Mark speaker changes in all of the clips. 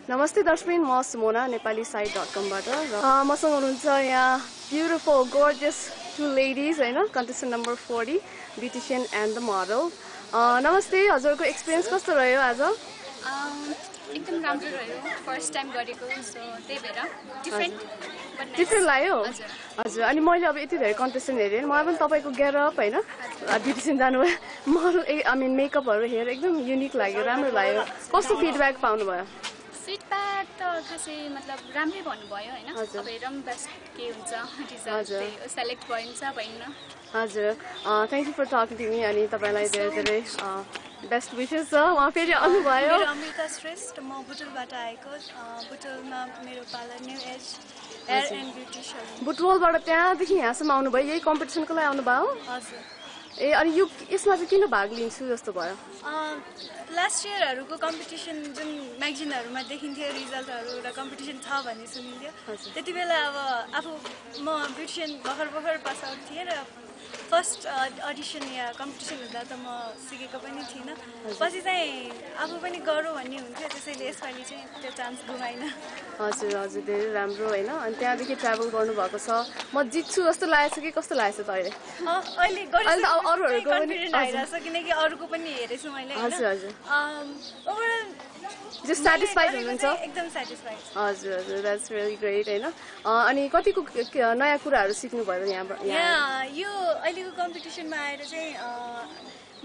Speaker 1: नमस्ते दर्शकबिन, म सुमोना नेपाली साइट.com बाट र मसँग हुनुहुन्छ यहाँ ब्युटिफुल गोर्जियस टु लेडिज हैन, contestant number 40 beautician and the model. नमस्ते, हजुरको एक्सपिरियन्स कस्तो रह्यो आज?
Speaker 2: एकदम राम्रो रह्यो, फर्स्ट टाइम गरेको, सो त्यही भएर
Speaker 1: डिफ्रेन्ट लाग्यो। हजुर, अनि मैले अब यति धेरै कन्टेस्टेन्ट हेरेँ, मलाई पनि तपाईँको गेटअप हैन, ब्युटिशियन जानुभयो, मोडल आई मिन मेकअपहरू हेरेर एकदम युनिक लाग्यो, राम्रो लाग्यो। कस्तो फिडब्याक पाउनुभयो?
Speaker 2: फिडब्याक त खासै मतलब राम्रै भन्नुभयो हैन, अब हेरौँ बेस्ट के हुन्छ रिजल्ट, सेलेक्ट भइन्छ भइन्न।
Speaker 1: हजुर, thank you for talking to me. अनि तपाईँलाई धेरै धेरै बेस्ट विशेस छ। उहाँ फेरि आउनुभयो।
Speaker 3: मेरो अमृता श्रेष्ठ, म बुटोलबाट आएको। बुटोलमा मेरो parlour new age hair and beauty salon.
Speaker 1: बुटोलबाट त्यहाँदेखि यहाँसम्म आउनुभयो, यही कम्पिटिसनको लागि आउनुभयो?
Speaker 3: हजुर।
Speaker 1: ए, अनि यसमा चाहिँ किन भाग लिन्छु जस्तो भयो?
Speaker 3: लास्ट इयरहरूको कम्पिटिसन जुन म्यागजिनहरूमा देखिन्थ्यो रिजल्टहरू र कम्पिटिसन छ भन्ने सुनिन्थ्यो, त्यति बेला अब आफू म ब्युटिसियन भर्खर पास आउट थिएँ र फर्स्ट अडिसन या कम्पिटिसन हुँदा त म सिकेको पनि थिइनँ। पछि चाहिँ आफू पनि गरौँ भन्ने हुन्थ्यो, त्यसैले यसपालि चाहिँ त्यो चान्स गुमाइन।
Speaker 1: हजुर हजुर, धेरै राम्रो होइन। अनि त्यहाँदेखि ट्राभल गर्नुभएको छ, म जित्छु जस्तो लागेको छ कि कस्तो लागेको छ त अहिले?
Speaker 3: अहिले
Speaker 1: अरूहरूको पनि
Speaker 3: आइरहेको छ, किनकि अरूको पनि हेरेछु मैले।
Speaker 1: हजुर हजुर,
Speaker 3: ओभरअल
Speaker 1: जस्ट सेटिस्फाइड हुनुहुन्छ?
Speaker 3: एकदम सेटिस्फाइड।
Speaker 1: हजुर हजुर, द्याट्स रियली ग्रेट होइन। अनि कतिको नयाँ कुराहरू सिक्नुभयो यहाँबाट?
Speaker 3: यहाँ यो अहिलेको कम्पिटिसनमा आएर चाहिँ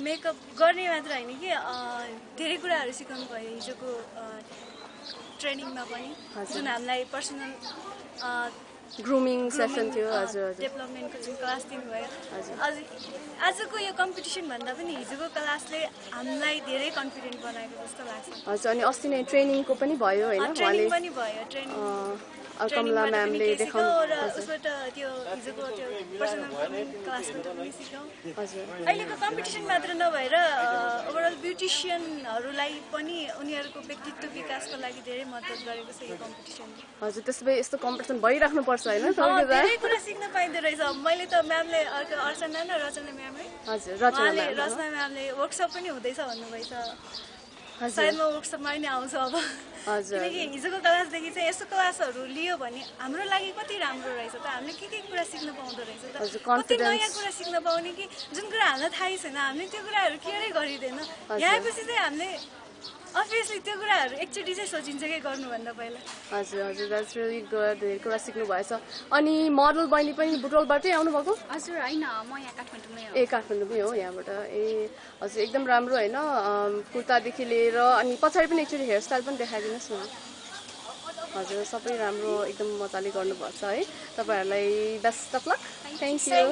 Speaker 3: मेकअप गर्ने मात्र होइन कि धेरै कुराहरू सिकाउनु भयो हिजोको ट्रेनिङमा पनि, जुन हामीलाई पर्सनल
Speaker 1: ग्रुमिङ सेसन थियो। हजुर हजुर,
Speaker 3: डेभलपमेन्टको जुन क्लास दिनुभयो। आजको यो कम्पिटिसन भन्दा पनि हिजोको क्लासले हामीलाई धेरै कन्फिडेन्ट बनाएको जस्तो लाग्छ।
Speaker 1: हजुर, अनि अस्ति नै ट्रेनिङको पनि भयो होइन?
Speaker 3: ट्रेनिङ पनि भयो, ट्रेनिङ
Speaker 1: कमला म्यामले देखाउनु
Speaker 3: र उसबाट त्यो हिजोको त्यो पर्सनल क्लासबाट पनि सिकाउँ।
Speaker 1: हजुर,
Speaker 3: अहिलेको कम्पिटिसन मात्र नभएर ओभरअल ब्युटिसियनहरूलाई पनि उनीहरूको व्यक्तित्व विकासको लागि धेरै मद्दत गरेको छ यो कम्पिटिसनले।
Speaker 1: हजुर, त्यसो भए यस्तो कम्पिटिसन भइराख्नुपर्छ होइन?
Speaker 3: धेरै कुरा सिक्न पाइँदो रहेछ। मैले त म्यामले अर्को अर्चना न रचना म्यामले रचना म्यामले वर्कसप पनि हुँदैछ भन्नुभएछ। सायद म वर्कसपमा पनि आउँछु अब, किनकि हिजोको क्लासदेखि चाहिँ यस्तो क्लासहरू लियो भने हाम्रो लागि कति राम्रो रहेछ त, हामीले के कुरा सिक्न पाउँदो रहेछ त, कति नयाँ कुरा सिक्न पाउने कि जुन कुरा हामीलाई थाहै छैन, हामीले त्यो कुराहरू केयरै गरिँदैन। यहाँ आएपछि चाहिँ हामीले अभियसली त्यो कुराहरू एकचोटि चाहिँ सोचिन्छ कि गर्नुभन्दा पहिला।
Speaker 1: हजुर हजुर, द्याट्स रियली गुड, धेरै कुरा सिक्नु भएछ। अनि मोडल बहिनी पनि बुटोलबाटै आउनुभएको?
Speaker 2: हजुर, होइन म यहाँ काठमाडौँमै हो।
Speaker 1: ए, काठमाडौँमै हो, यहाँबाट। ए हजुर, एकदम राम्रो होइन, कुर्तादेखि लिएर अनि पछाडि पनि एकचोटि हेयरस्टाइल पनि देखाइदिनुहोस् न। हजुर, सबै राम्रो एकदम मजाले गर्नुभएको छ है। तपाईँहरूलाई best of lock. Thank you.